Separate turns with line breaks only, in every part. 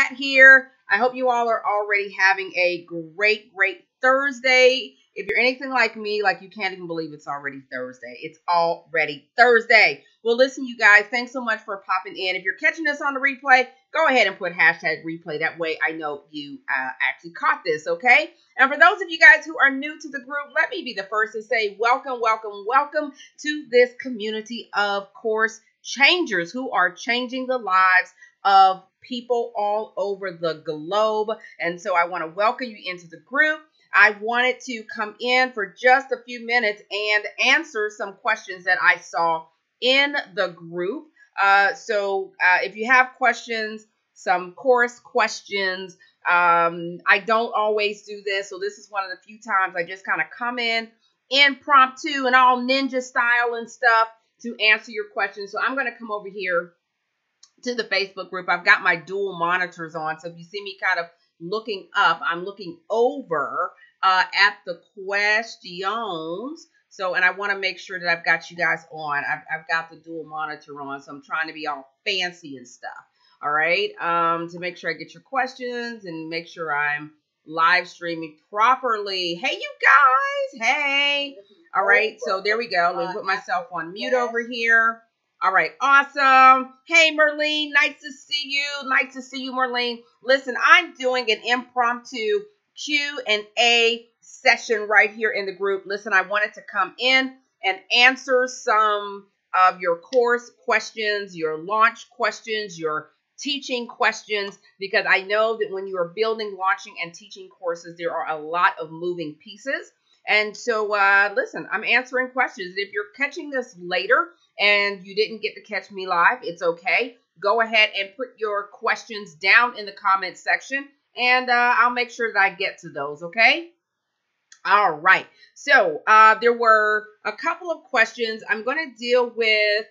Here. I hope you all are already having a great Thursday. If you're anything like me, like you can't even believe it's already Thursday. It's already Thursday. Well, listen, you guys, thanks so much for popping in. If you're catching this on the replay, go ahead and put hashtag replay. That way I know you actually caught this, okay? And for those of you guys who are new to the group, let me be the first to say welcome to this community of course changers who are changing the lives of people all over the globe. And so I want to welcome you into the group. I wanted to come in for just a few minutes and answer some questions that I saw in the group. So if you have questions, some course questions, I don't always do this. So this is one of the few times I just kind of come in impromptu and all ninja style and stuff to answer your questions. So I'm going to come over here to the Facebook group. I've got my dual monitors on. So if you see me kind of looking up, I'm looking over at the questions. So, and I want to make sure that I've got you guys on. I've got the dual monitor on. So I'm trying to be all fancy and stuff. All right. To make sure I get your questions and make sure I'm live streaming properly. Hey, you guys. Hey. All right. So there we go. Let me put myself on mute over here. All right, awesome. Hey, Merlene, nice to see you. Nice to see you, Merlene. Listen, I'm doing an impromptu Q&A session right here in the group. Listen, I wanted to come in and answer some of your course questions, your launch questions, your teaching questions, because I know that when you are building, launching, and teaching courses, there are a lot of moving pieces. And so, listen, I'm answering questions. If you're catching this later and you didn't get to catch me live, it's okay. Go ahead and put your questions down in the comment section, and I'll make sure that I get to those, okay? All right. So there were a couple of questions. I'm going to deal with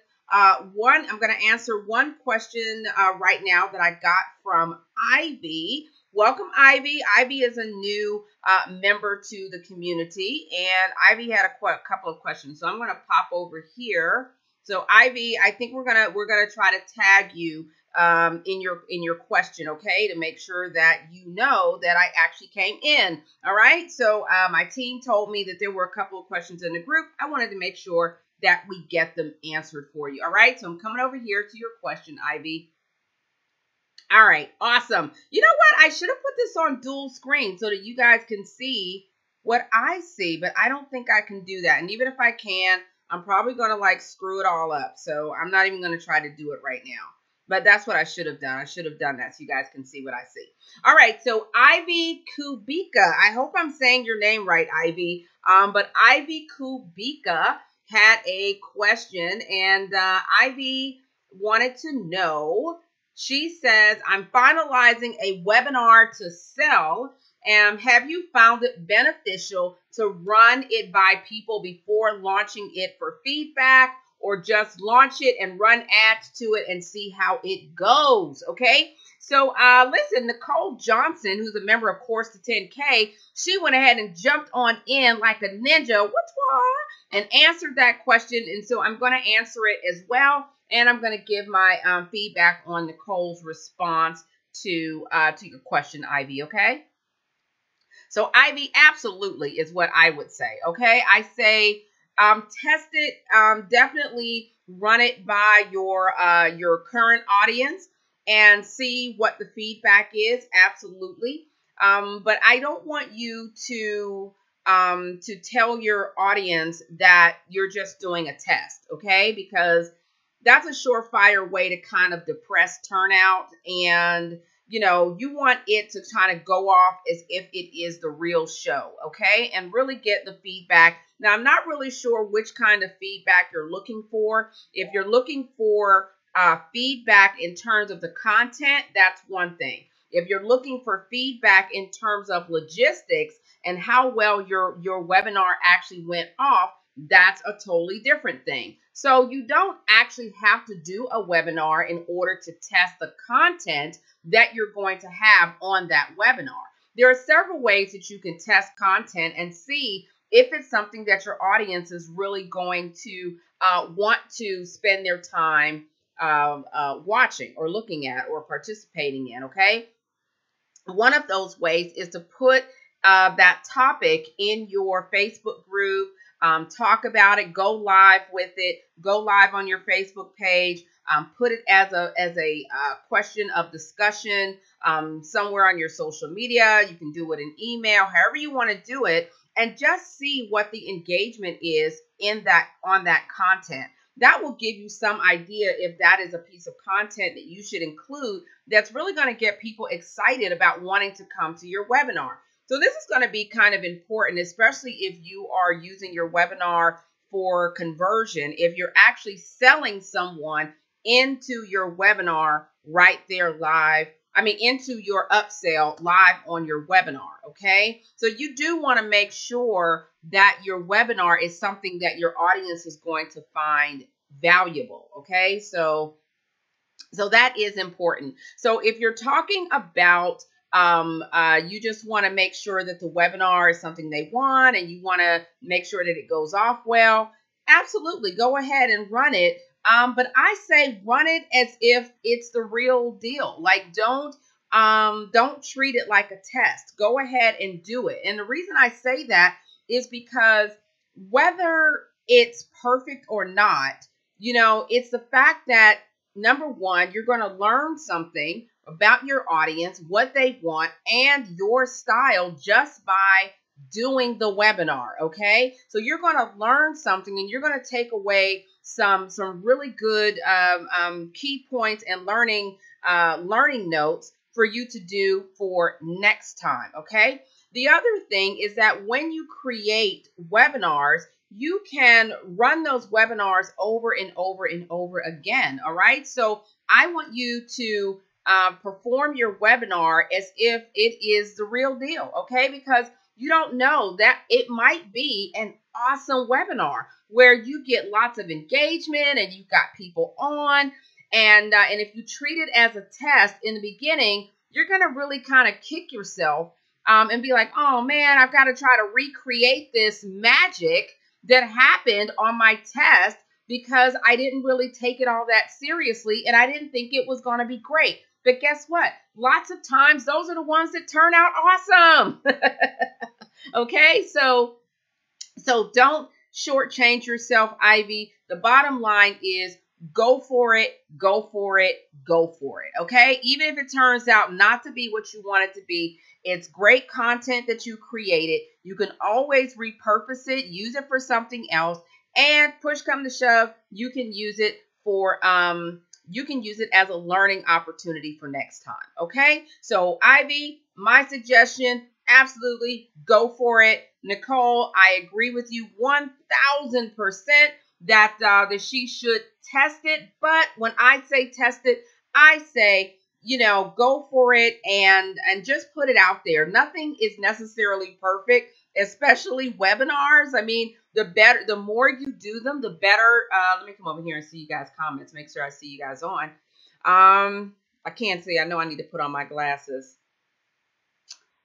one. I'm going to answer one question right now that I got from Ivy. Welcome, Ivy. Ivy is a new member to the community, and Ivy had a couple of questions. So I'm going to pop over here. So Ivy, I think we're gonna try to tag you in your question, okay, to make sure that you know that I actually came in. All right. So my team told me that there were a couple of questions in the group. I wanted to make sure that we get them answered for you. All right. So I'm coming over here to your question, Ivy. All right, awesome. You know what? I should have put this on dual screen so that you guys can see what I see, but I don't think I can do that. And even if I can, I'm probably going to like screw it all up. So I'm not even going to try to do it right now. But that's what I should have done. I should have done that so you guys can see what I see. All right, so Ivy Kubika. I hope I'm saying your name right, Ivy. But Ivy Kubika had a question, and Ivy wanted to know. She says, I'm finalizing a webinar to sell. Have you found it beneficial to run it by people before launching it for feedback, or just launch it and run ads to it and see how it goes? Okay. So listen, Nicole Johnson, who's a member of Course to 10K, she went ahead and jumped on in like a ninja, and answered that question. And so I'm going to answer it as well. And I'm going to give my feedback on Nicole's response to your question, Ivy, okay? So Ivy, absolutely is what I would say, okay? I say test it, definitely run it by your current audience and see what the feedback is, absolutely. But I don't want you to tell your audience that you're just doing a test, okay? Because that's a surefire way to kind of depress turnout, and you know, you want it to kind of go off as if it is the real show, okay? And really get the feedback. Now, I'm not really sure which kind of feedback you're looking for. If you're looking for feedback in terms of the content, that's one thing. If you're looking for feedback in terms of logistics and how well your webinar actually went off, that's a totally different thing. So you don't actually have to do a webinar in order to test the content that you're going to have on that webinar. There are several ways that you can test content and see if it's something that your audience is really going to want to spend their time watching or looking at or participating in, okay? one of those ways is to put that topic in your Facebook group, talk about it, go live with it, go live on your Facebook page, put it as a question of discussion somewhere on your social media. You can do it in email, however you want to do it, and just see what the engagement is on that content. That will give you some idea if that is a piece of content that you should include that's really going to get people excited about wanting to come to your webinar. So this is going to be kind of important, especially if you are using your webinar for conversion, if you're actually selling someone into your webinar right there live. Into your upsell live on your webinar, okay? So you do want to make sure that your webinar is something that your audience is going to find valuable, okay? So that is important. So if you're talking about you just want to make sure that the webinar is something they want and you want to make sure that it goes off well, absolutely, go ahead and run it. But I say run it as if it's the real deal. Like don't treat it like a test. Go ahead and do it. And the reason I say that is because whether it's perfect or not, it's the fact that number one, you're going to learn something about your audience, what they want, and your style just by doing the webinar, okay? So you're going to learn something and you're going to take away some really good key points and learning notes for you to do for next time, okay? The other thing is that when you create webinars, you can run those webinars over and over and over again, all right? So I want you to perform your webinar as if it is the real deal, okay? Because you don't know that it might be an awesome webinar where you get lots of engagement and you've got people on. And if you treat it as a test in the beginning, you're going to really kind of kick yourself and be like, oh man, I've got to try to recreate this magic that happened on my test because I didn't really take it all that seriously and I didn't think it was going to be great. But guess what? Lots of times those are the ones that turn out awesome. Okay, so don't shortchange yourself, Ivy. The bottom line is go for it, go for it, go for it. Okay, even if it turns out not to be what you want it to be, it's great content that you created. You can always repurpose it, use it for something else, and push come to shove, you can use it for as a learning opportunity for next time. Okay, so Ivy, my suggestion, absolutely go for it. Nicole, I agree with you 1000% that she should test it. But when I say test it, I say, go for it and just put it out there. Nothing is necessarily perfect, especially webinars. The more you do them, the better. Let me come over here and see you guys' comments. Make sure I see you guys on. I can't see. I know I need to put on my glasses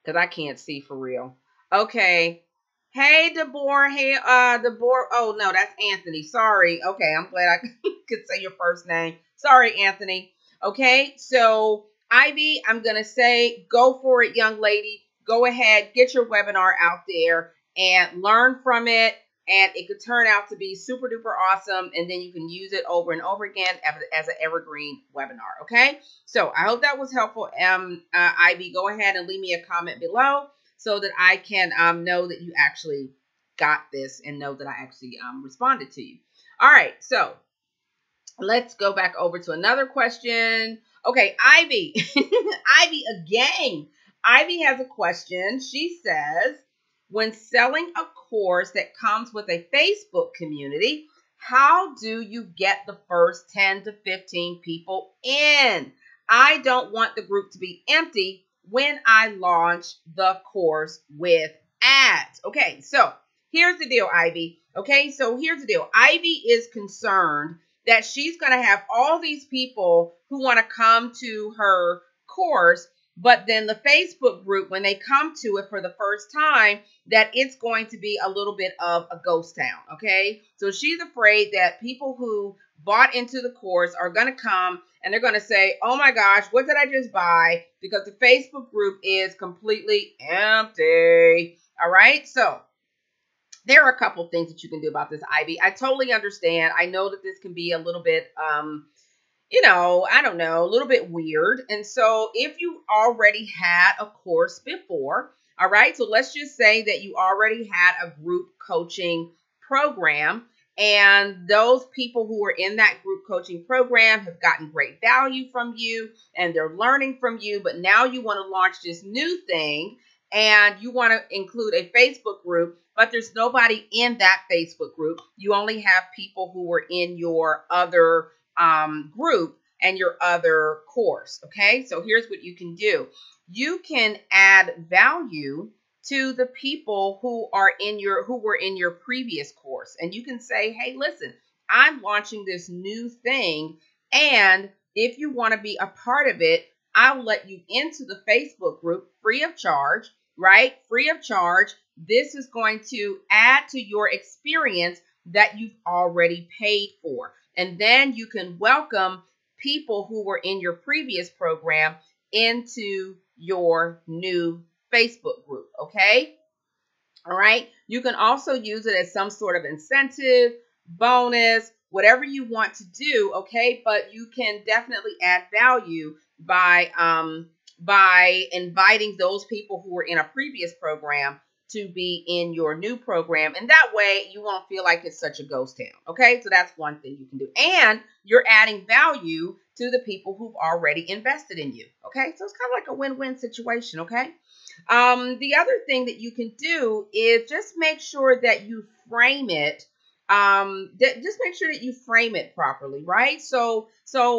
because I can't see for real. Okay. Hey, Deborah. Hey, Deborah. Oh, no, that's Anthony. Sorry. Okay, I'm glad I could say your first name. Sorry, Anthony. Okay, so Ivy, I'm going to say go for it, young lady. Go ahead, get your webinar out there and learn from it. And it could turn out to be super duper awesome. And then you can use it over and over again as an evergreen webinar. Okay, so I hope that was helpful. Ivy, go ahead and leave me a comment below so that I can know that you actually got this and know that I actually responded to you. All right, so let's go back over to another question. Okay, Ivy. Ivy again. Ivy has a question. She says, when selling a course that comes with a Facebook community, how do you get the first 10 to 15 people in? I don't want the group to be empty when I launch the course with ads. Okay, so here's the deal, Ivy. Okay, so here's the deal. Ivy is concerned that she's going to have all these people who want to come to her course, but then the Facebook group, when they come to it for the first time, that it's going to be a little bit of a ghost town, okay? So she's afraid that people who bought into the course are going to come and they're going to say, oh my gosh, what did I just buy? Because the Facebook group is completely empty. All right. So there are a couple things that you can do about this, Ivy. I totally understand. I know that this can be a little bit, I don't know, a little bit weird. And so if you already had a course before, all right, so let's just say that you already had a group coaching program, and those people who are in that group coaching program have gotten great value from you and they're learning from you, but now you want to launch this new thing and you want to include a Facebook group, but there's nobody in that Facebook group. You only have people who were in your other group and your other course. Okay, so here's what you can do. You can add value to the people who were in your previous course, and you can say, hey, listen, I'm launching this new thing, and if you want to be a part of it, I'll let you into the Facebook group free of charge, right? Free of charge. This is going to add to your experience that you've already paid for. And then you can welcome people who were in your previous program into your new Facebook group, okay? All right. You can also use it as some sort of incentive, bonus, whatever you want to do, okay? But you can definitely add value by inviting those people who were in a previous program to be in your new program. And that way you won't feel like it's such a ghost town. Okay. So that's one thing you can do. And you're adding value to the people who've already invested in you. Okay. So it's kind of like a win-win situation. Okay. The other thing that you can do is just make sure that you frame it. Just make sure that you frame it properly, right? So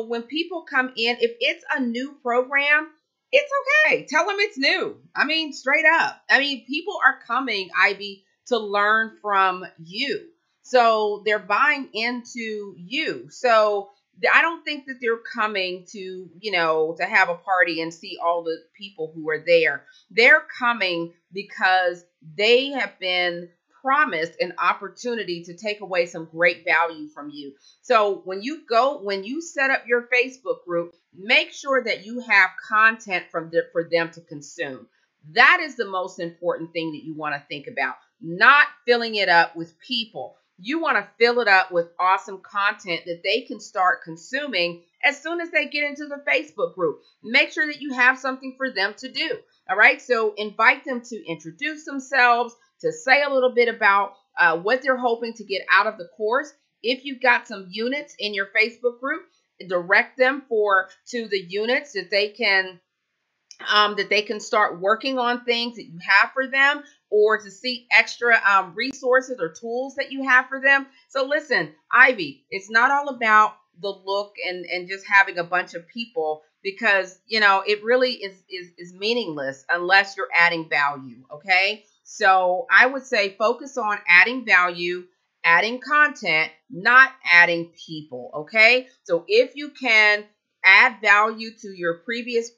when people come in, if it's a new program, it's okay. Tell them it's new. I mean, straight up. I mean, people are coming, Ivy, to learn from you. So they're buying into you. So I don't think that they're coming to, to have a party and see all the people who are there. They're coming because they have been promised an opportunity to take away some great value from you. So when you set up your Facebook group, make sure that you have content for them to consume. That is the most important thing that you want to think about, not filling it up with people. You want to fill it up with awesome content that they can start consuming as soon as they get into the Facebook group. Make sure that you have something for them to do. All right. So invite them to introduce themselves, to say a little bit about what they're hoping to get out of the course. If you've got some units in your Facebook group, direct them to the units that they can start working on things that you have for them, or to see extra resources or tools that you have for them. So listen, Ivy, it's not all about the look and just having a bunch of people, because it really is meaningless unless you're adding value. Okay, so I would say focus on adding value, adding content, not adding people. Okay, so if you can add value to your previous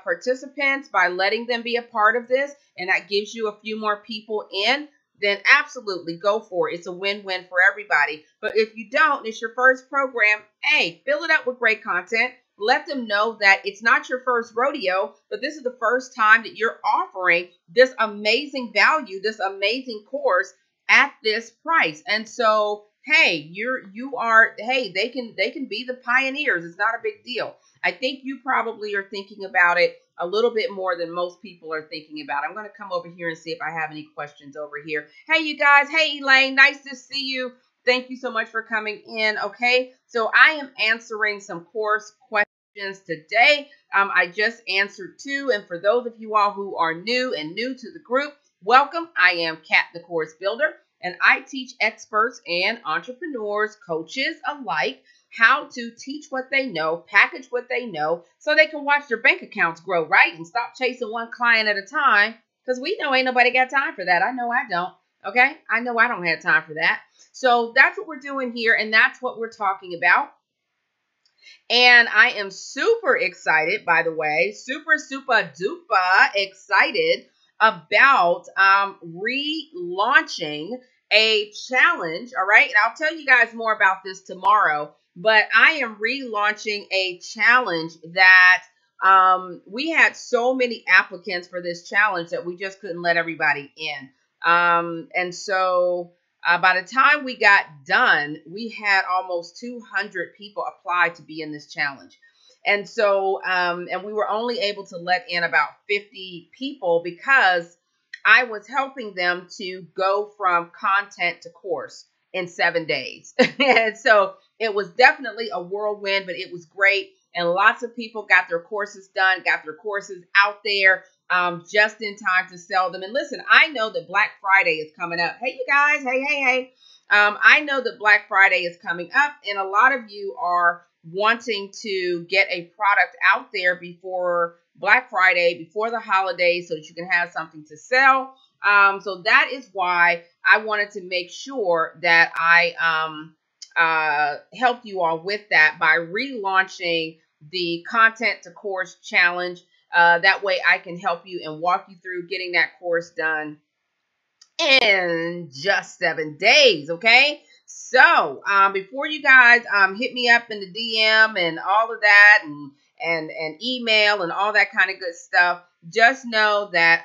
participants by letting them be a part of this, and that gives you a few more people in, then absolutely go for it. It's a win-win for everybody. But if you don't, it's your first program, hey, fill it up with great content. Let them know that it's not your first rodeo, but this is the first time that you're offering this amazing value, this amazing course at this price. And so, hey, they can be the pioneers. It's not a big deal. I think you probably are thinking about it a little bit more than most people are thinking about. I'm going to come over here and see if I have any questions over here. Hey, you guys. Hey, Elaine. Nice to see you. Thank you so much for coming in. Okay, so I am answering some course questions today. I just answered 2. And for those of you all who are new to the group, welcome. I am Kat, the Course Builder, and I teach experts and entrepreneurs, coaches alike, how to teach what they know, package what they know, so they can watch their bank accounts grow, right? And stop chasing one client at a time, because we know ain't nobody got time for that. I know I don't. Okay? I know I don't have time for that. So that's what we're doing here, and that's what we're talking about. And I am super excited, by the way, super duper excited about relaunching a challenge. All right. And I'll tell you guys more about this tomorrow. but I am relaunching a challenge that we had so many applicants for this challenge that we just couldn't let everybody in. And so by the time we got done, we had almost 200 people apply to be in this challenge. And so, and we were only able to let in about 50 people because I was helping them to go from content to course in 7 days. And so it was definitely a whirlwind, but it was great. And lots of people got their courses done, got their courses out there just in time to sell them. And listen, I know that Black Friday is coming up. Hey, you guys. Hey. I know that Black Friday is coming up, and a lot of you are wanting to get a product out there before Black Friday, before the holidays, so that you can have something to sell. So that is why I wanted to make sure that I help you all with that by relaunching the Content to Course Challenge. That way I can help you and walk you through getting that course done in just 7 days, okay? So before you guys hit me up in the DM and all of that and email and all that kind of good stuff, just know that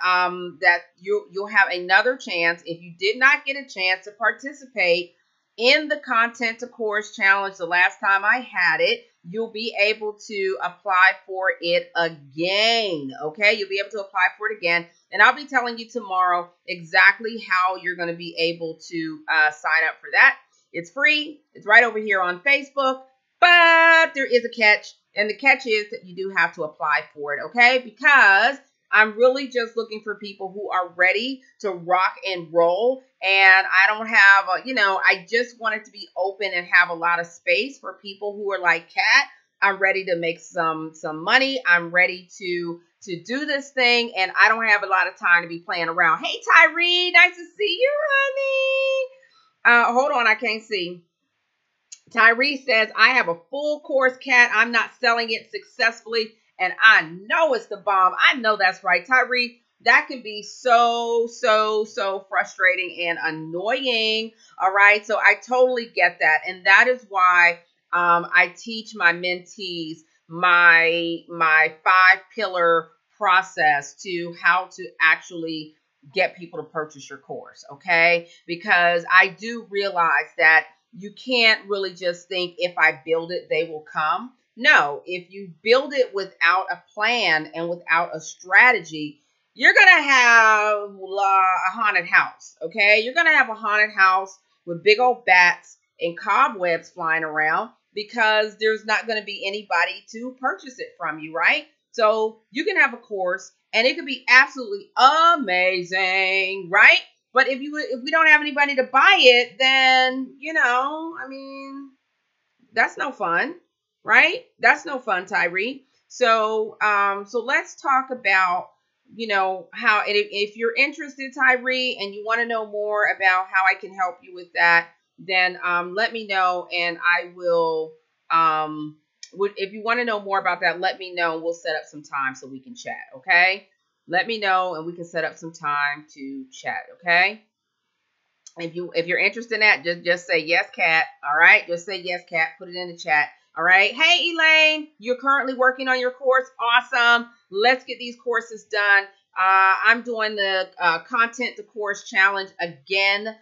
that you'll have another chance if you did not get a chance to participate in the Content to Course Challenge the last time I had it. You'll be able to apply for it again, okay? You'll be able to apply for it again. And I'll be telling you tomorrow exactly how you're going to be able to sign up for that. It's free. It's right over here on Facebook. But there is a catch. And the catch is that you do have to apply for it, okay? Because I'm really just looking for people who are ready to rock and roll. And I don't have, I just want it to be open and have a lot of space for people who are like, Kat, I'm ready to make some money. I'm ready to do this thing, and I don't have a lot of time to be playing around. Hey, Tyree, nice to see you, honey. Hold on, I can't see. Tyree says, I have a full course, Kat. I'm not selling it successfully, and I know it's the bomb. I know that's right, Tyree. That can be so frustrating and annoying. All right, so I totally get that, and that is why I teach my mentees my 5-pillar process to how to actually get people to purchase your course, okay? Because I do realize that you can't really just think if I build it, they will come. No, if you build it without a plan and without a strategy, you're going to have a haunted house, okay? You're going to have a haunted house with big old bats and cobwebs flying around because there's not going to be anybody to purchase it from you, right? So you can have a course and it could be absolutely amazing, right? But if we don't have anybody to buy it, then, that's no fun, right? That's no fun, Tyree. So let's talk about, how, and if you're interested, Tyree, and you want to know more about how I can help you with that, then let me know, and I will, if you want to know more about that, let me know, and we'll set up some time so we can chat, okay? Let me know, and we can set up some time to chat, okay? If you're interested in that, just say yes, Kat. All right, just say yes, Kat. Put it in the chat. All right. Hey, Elaine, you're currently working on your course. Awesome. Let's get these courses done. I'm doing the Content to Course Challenge again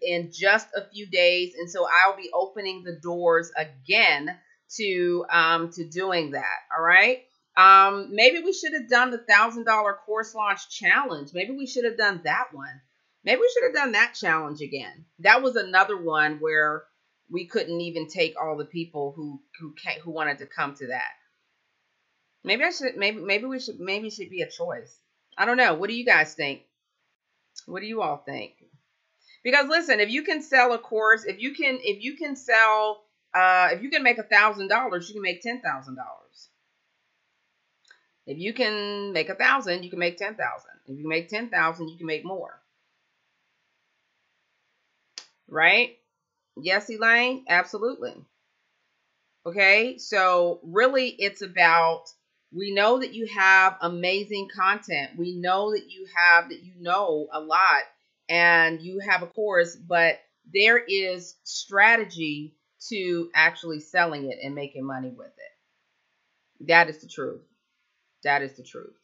in just a few days, and so I'll be opening the doors again to doing that. All right. Maybe we should have done the $1,000 course launch challenge. Maybe we should have done that one. Maybe we should have done that challenge again. That was another one where we couldn't even take all the people who wanted to come to that. Maybe it should be a choice. I don't know. What do you guys think? What do you all think? Because listen, if you can sell a course, if you can make $1,000, you can make $10,000. If you can make 1,000, you can make 10,000. If you make 10,000, you can make more. Right? Yes, Elaine? Absolutely. Okay, so really it's about, we know that you have amazing content. We know that you know a lot and you have a course, but there is strategy to actually selling it and making money with it. That is the truth. That is the truth.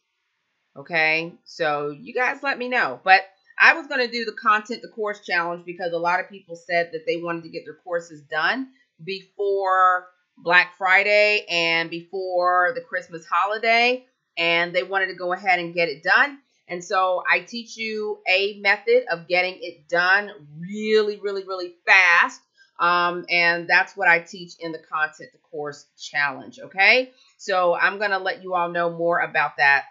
Okay, so you guys let me know. But I was going to do the content, the course challenge, because a lot of people said that they wanted to get their courses done before Black Friday and before the Christmas holiday, and they wanted to go ahead and get it done. And so I teach you a method of getting it done really, really, really fast. And that's what I teach in the content, the course challenge. Okay, so I'm going to let you all know more about that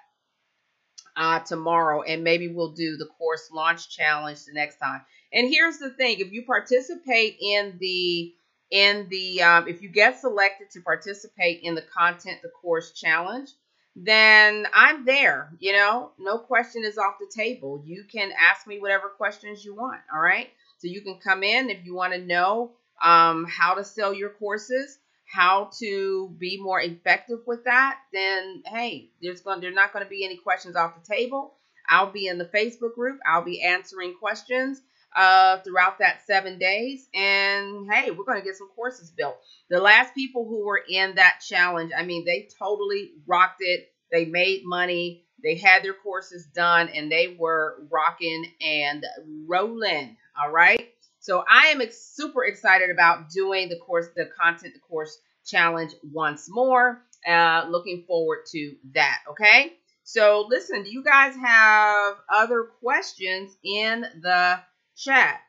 tomorrow, and maybe we'll do the course launch challenge the next time. And here's the thing: if you participate in the if you get selected to participate in the content, the course challenge, then I'm there. You know, no question is off the table. You can ask me whatever questions you want. All right, so you can come in if you want to know how to sell your courses, how to be more effective with that, then hey, there's not going to be any questions off the table. I'll be in the Facebook group. I'll be answering questions throughout that 7 days. And hey, we're going to get some courses built. The last people who were in that challenge, I mean, they totally rocked it. They made money. They had their courses done, and they were rocking and rolling. All right. So I am super excited about doing the course, the content, the course challenge once more. Looking forward to that. Okay. So listen, do you guys have other questions in the chat?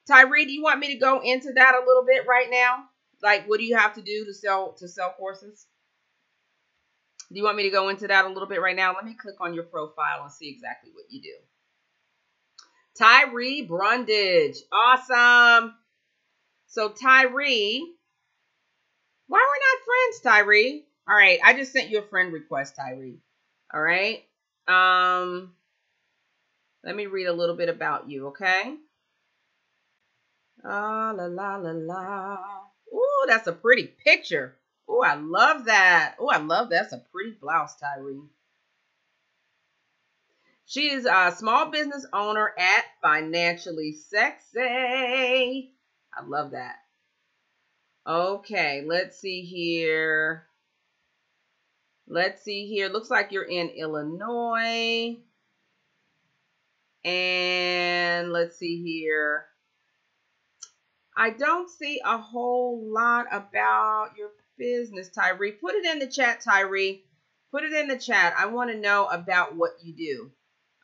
Tyree, do you want me to go into that a little bit right now? Like, what do you have to do to sell courses? Do you want me to go into that a little bit right now? Let me click on your profile and see exactly what you do. Tyree Brundage. Awesome. So Tyree, why we're not friends, Tyree? All right, I just sent you a friend request, Tyree. All right. Let me read a little bit about you, okay? Ah, la la la la. Ooh, that's a pretty picture. Ooh, I love that. Ooh, I love that. That's a pretty blouse, Tyree. She is a small business owner at Financially Sexy. I love that. Okay, let's see here. Let's see here. Looks like you're in Illinois. And let's see here. I don't see a whole lot about your business, Tyree. Put it in the chat, Tyree. Put it in the chat. I want to know about what you do.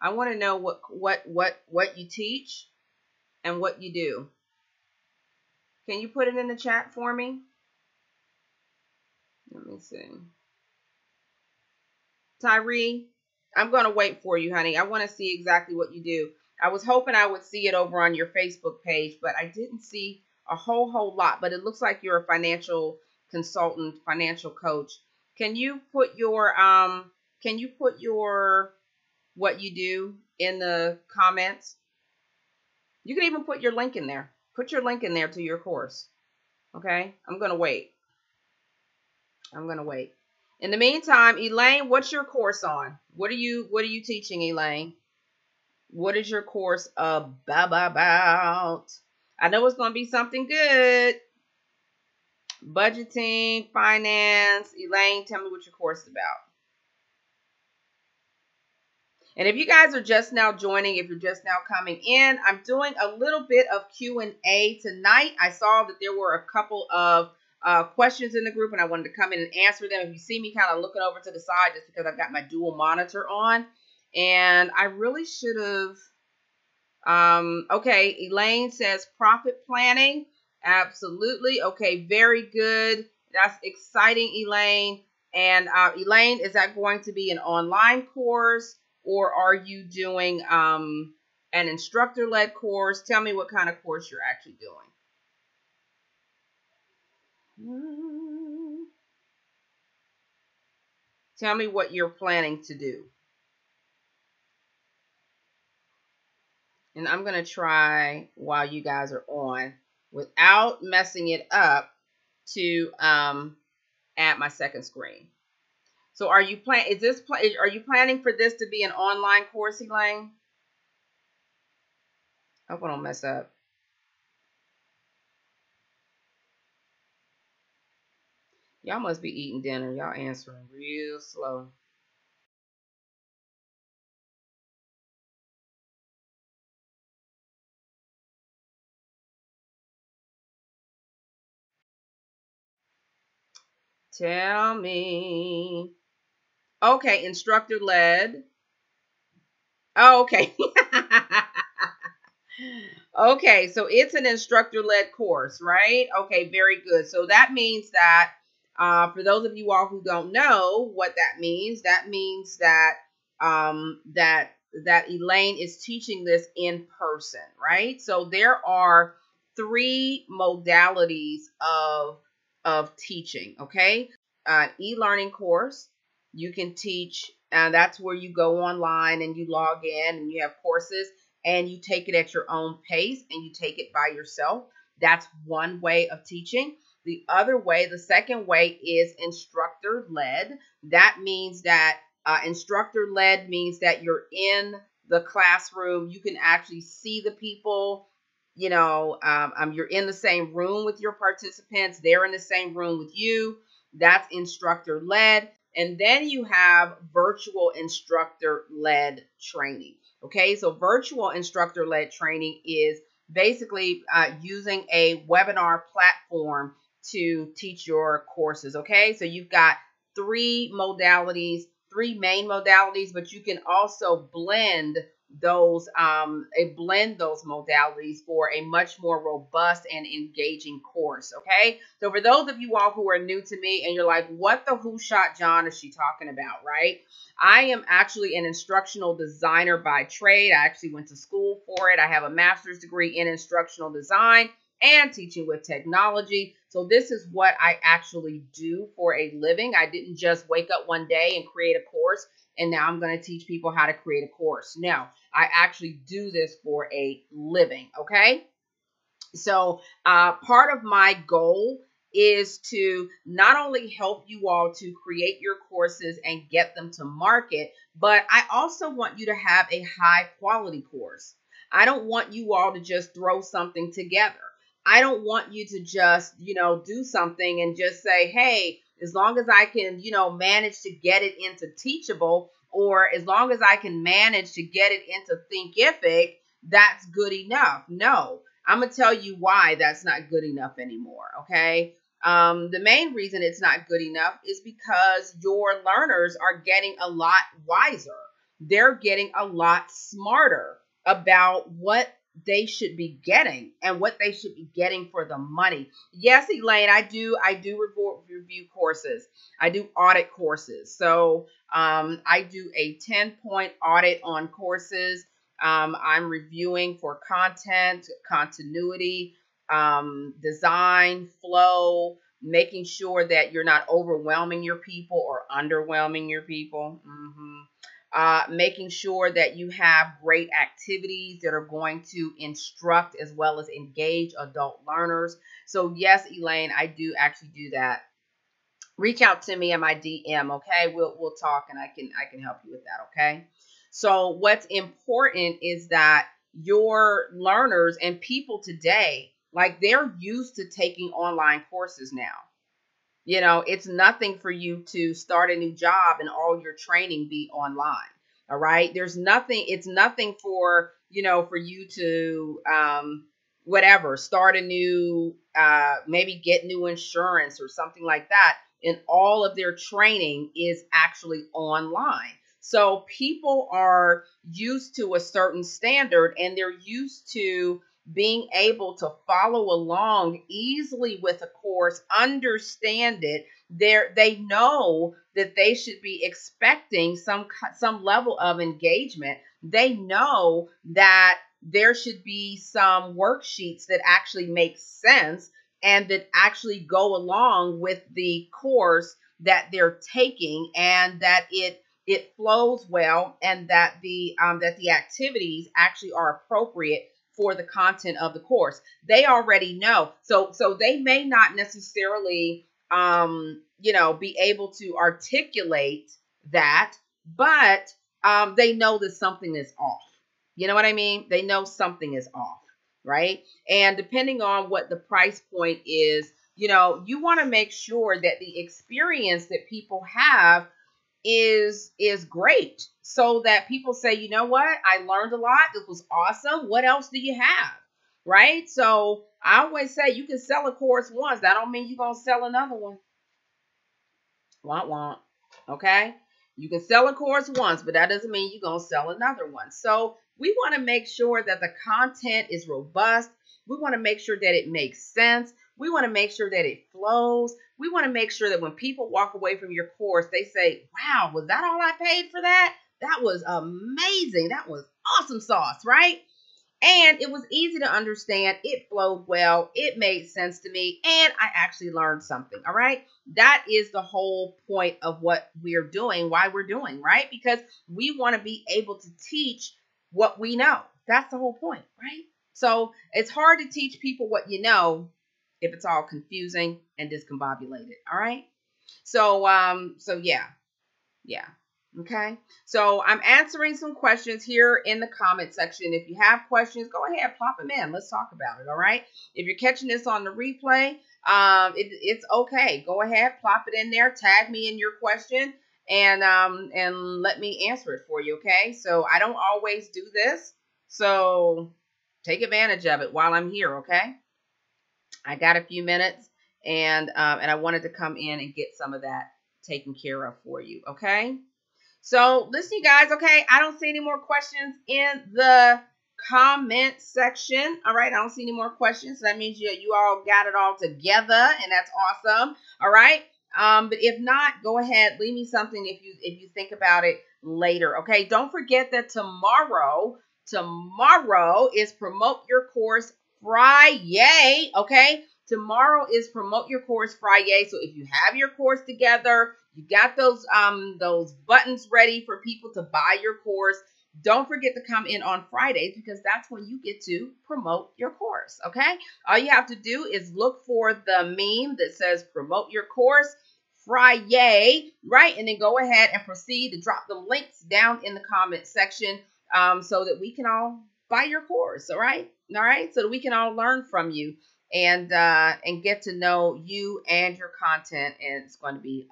I want to know what you teach and what you do. Can you put it in the chat for me? Let me see. Tyree, I'm going to wait for you, honey. I want to see exactly what you do. I was hoping I would see it over on your Facebook page, but I didn't see a whole lot. But it looks like you're a financial consultant, financial coach. Can you put your what you do in the comments? You can even put your link in there. Put your link in there to your course. Okay? I'm going to wait. In the meantime, Elaine, what's your course on? What are you teaching, Elaine? What is your course about? I know it's going to be something good. Budgeting, finance. Elaine, tell me what your course is about. And if you guys are just now joining, if you're just now coming in, I'm doing a little bit of Q&A tonight. I saw that there were a couple of questions in the group, and I wanted to come in and answer them. If you see me kind of looking over to the side, just because I've got my dual monitor on, and I really should have. Okay, Elaine says profit planning. Absolutely. Okay, very good. That's exciting, Elaine. And Elaine, is that going to be an online course, or are you doing an instructor-led course? Tell me what kind of course you're actually doing. Tell me what you're planning to do. And I'm going to try, while you guys are on, without messing it up, to add my second screen. So are you planning for this to be an online course, Elaine? I hope I don't mess up. Y'all must be eating dinner. Y'all answering real slow. Tell me. Okay, instructor led. Oh, okay. Okay, so it's an instructor-led course, right? Okay, very good. So that means that for those of you all who don't know what that means that that Elaine is teaching this in person, right? So there are three modalities of teaching. Okay, e-learning course. You can teach, and that's where you go online and you log in and you have courses and you take it at your own pace and you take it by yourself. That's one way of teaching. The other way, the second way, is instructor led. That means that instructor led means that you're in the classroom. You can actually see the people. You're in the same room with your participants. They're in the same room with you. That's instructor led. And then you have virtual instructor led training. Okay, so virtual instructor-led training is basically using a webinar platform to teach your courses. Okay, so you've got three modalities, three main modalities, but you can also blend those modalities for a much more robust and engaging course. Okay, so for those of you all who are new to me and you're like, what the who shot John is she talking about, right? I am actually an instructional designer by trade. I actually went to school for it. I have a master's degree in instructional design and teaching with technology. So this is what I actually do for a living. I didn't just wake up one day and create a course and now I'm going to teach people how to create a course. No, I actually do this for a living, okay? So part of my goal is to not only help you all to create your courses and get them to market, but I also want you to have a high quality course. I don't want you all to just throw something together. I don't want you to just, do something and just say, hey, as long as I can, manage to get it into Teachable, or as long as I can manage to get it into Thinkific, that's good enough. No, I'm going to tell you why that's not good enough anymore, okay? The main reason it's not good enough is because your learners are getting a lot wiser. They're getting a lot smarter about what they should be getting and what they should be getting for the money. Yes, Elaine, I do review courses. I do audit courses. So I do a 10-point audit on courses. I'm reviewing for content, continuity, design, flow, making sure that you're not overwhelming your people or underwhelming your people. Making sure that you have great activities that are going to instruct as well as engage adult learners. So yes, Elaine, I do actually do that. Reach out to me in my DM, okay? We'll talk and I can help you with that, okay? So what's important is that your learners and people today, like, they're used to taking online courses now. It's nothing for you to start a new job and all your training be online. All right. It's nothing for you to, start a new, maybe get new insurance or something like that. And all of their training is actually online. So people are used to a certain standard and they're used to being able to follow along easily with a course, understand it. They know that they should be expecting some level of engagement. They know that there should be some worksheets that actually make sense and that actually go along with the course that they're taking, and that it flows well, and that the activities actually are appropriate for the content of the course. They already know. So they may not necessarily be able to articulate that, but they know that something is off. You know what I mean? They know something is off, right? And depending on what the price point is you want to make sure that the experience that people have is great, so that people say, you know what, I learned a lot. This was awesome. What else do you have? Right? So I always say you can sell a course once. That don't mean you're going to sell another one. Want want. Okay? You can sell a course once, but that doesn't mean you're going to sell another one. So we want to make sure that the content is robust. We want to make sure that it makes sense. We want to make sure that it flows. We want to make sure that when people walk away from your course, they say, wow, was that all I paid for that? That was amazing. That was awesome sauce, right? And it was easy to understand. It flowed well. It made sense to me. And I actually learned something. All right. That is the whole point of what we're doing, why we're doing, right? Because we want to be able to teach what we know. That's the whole point, right? So it's hard to teach people what you know if it's all confusing and discombobulated. All right. So yeah. Okay. So I'm answering some questions here in the comment section. If you have questions, go ahead, plop them in. Let's talk about it. All right. If you're catching this on the replay, it's okay. Go ahead, plop it in there. Tag me in your question, and let me answer it for you. Okay. So I don't always do this, so take advantage of it while I'm here. Okay. I got a few minutes, and I wanted to come in and get some of that taken care of for you. Okay. So listen, you guys, okay, I don't see any more questions in the comment section. All right, I don't see any more questions. So that means you all got it all together, and that's awesome. All right. But if not, go ahead, leave me something if you think about it later. Okay. Don't forget that tomorrow is Promote Your Course Friday. Okay. Tomorrow is Promote Your Course Friday. So if you have your course together, you got those buttons ready for people to buy your course, don't forget to come in on Fridays, because that's when you get to promote your course, okay? All you have to do is look for the meme that says Promote Your Course Friday, right? And then go ahead and proceed to drop the links down in the comment section, so that we can all buy your course, all right? All right, so that we can all learn from you and get to know you and your content, and it's going to be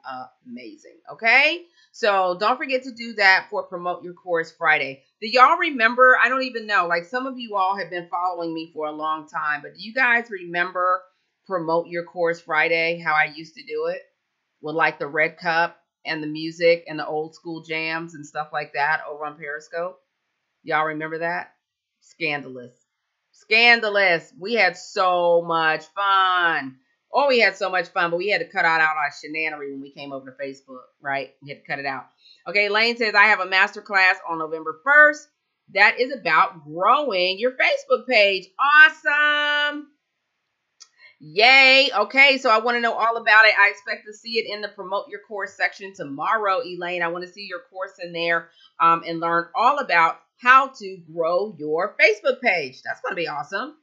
amazing. Okay, so don't forget to do that for Promote Your Course Friday. Do y'all remember? I don't even know, like, some of you all have been following me for a long time, but do you guys remember Promote Your Course Friday, how I used to do it with like the red cup and the music and the old school jams and stuff like that over on Periscope? Y'all remember that? Scandalous. Scandalous. We had so much fun. Oh, we had so much fun, but we had to cut out our shenanery when we came over to Facebook, right? We had to cut it out. Okay, Lane says, I have a masterclass on November 1st. That is about growing your Facebook page. Awesome. Yay. Okay, so I want to know all about it. I expect to see it in the Promote Your Course section tomorrow, Elaine. I want to see your course in there and learn all about how to grow your Facebook page. That's going to be awesome.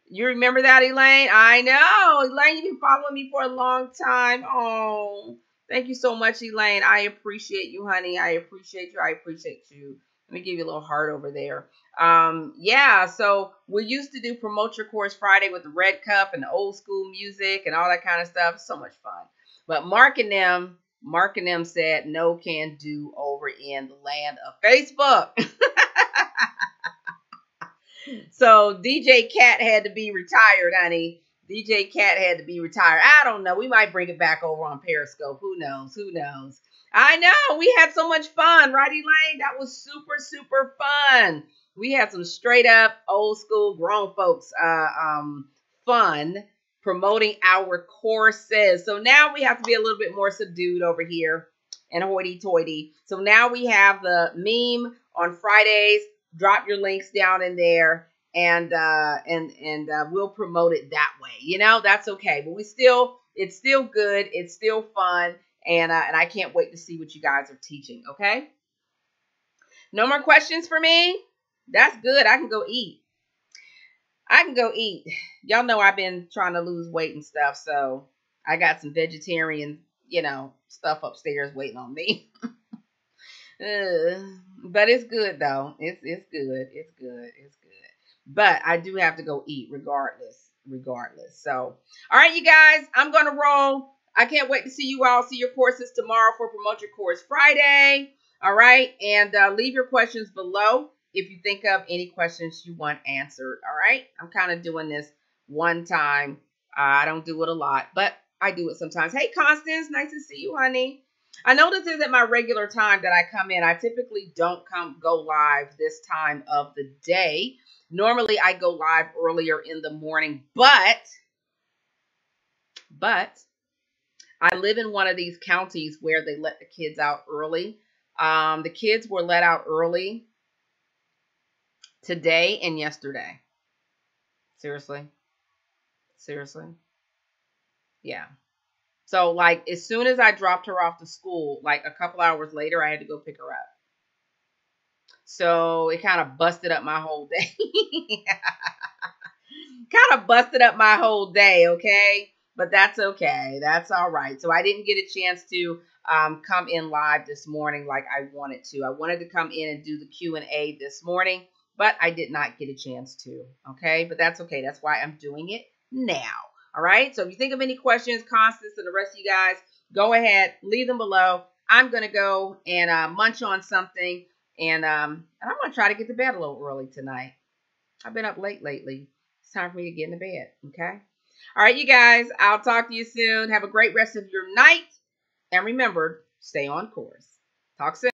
You remember that, Elaine? I know. Elaine, you've been following me for a long time. Oh, thank you so much, Elaine. I appreciate you, honey. I appreciate you. I appreciate you. Let me give you a little heart over there. Yeah, so we used to do Promote Your Course Friday with the red cup and the old school music and all that kind of stuff. So much fun. But Mark and them said no can do over in the land of Facebook. So DJ Cat had to be retired, honey. DJ Cat had to be retired. I don't know. We might bring it back over on Periscope. Who knows? Who knows? I know. We had so much fun, right, Elaine? That was super, super fun. We had some straight up old school grown folks fun promoting our courses. So now we have to be a little bit more subdued over here and hoity-toity. So now we have the meme on Fridays. Drop your links down in there, and we'll promote it that way. You know, that's okay. But it's still good. It's still fun, and I can't wait to see what you guys are teaching. Okay. No more questions for me. That's good. I can go eat. Y'all know I've been trying to lose weight and stuff, so I got some vegetarian, stuff upstairs waiting on me. But it's good though. It's good. It's good. But I do have to go eat regardless. regardless. So, all right, you guys, I'm going to roll. I can't wait to see you all. See your courses tomorrow for Promote Your Course Friday. All right. And leave your questions below if you think of any questions you want answered. All right. I'm kind of doing this one time. I don't do it a lot, but I do it sometimes. Hey, Constance, nice to see you, honey. I know this isn't my regular time that I come in. I typically don't go live this time of the day. Normally, I go live earlier in the morning, but I live in one of these counties where they let the kids out early. The kids were let out early today and yesterday. Seriously. Yeah. So, like, as soon as I dropped her off to school, like a couple hours later, I had to go pick her up. So it kind of busted up my whole day. Kind of busted up my whole day, okay? But that's okay. That's all right. So I didn't get a chance to come in live this morning like I wanted to. I wanted to come in and do the Q&A this morning, but I did not get a chance to, okay? But that's okay. That's why I'm doing it now, all right? So if you think of any questions, Constance, and the rest of you guys, go ahead, leave them below. I'm going to go and munch on something, and I'm going to try to get to bed a little early tonight. I've been up late lately. It's time for me to get into bed, okay? All right, you guys, I'll talk to you soon. Have a great rest of your night. And remember, stay on course. Talk soon.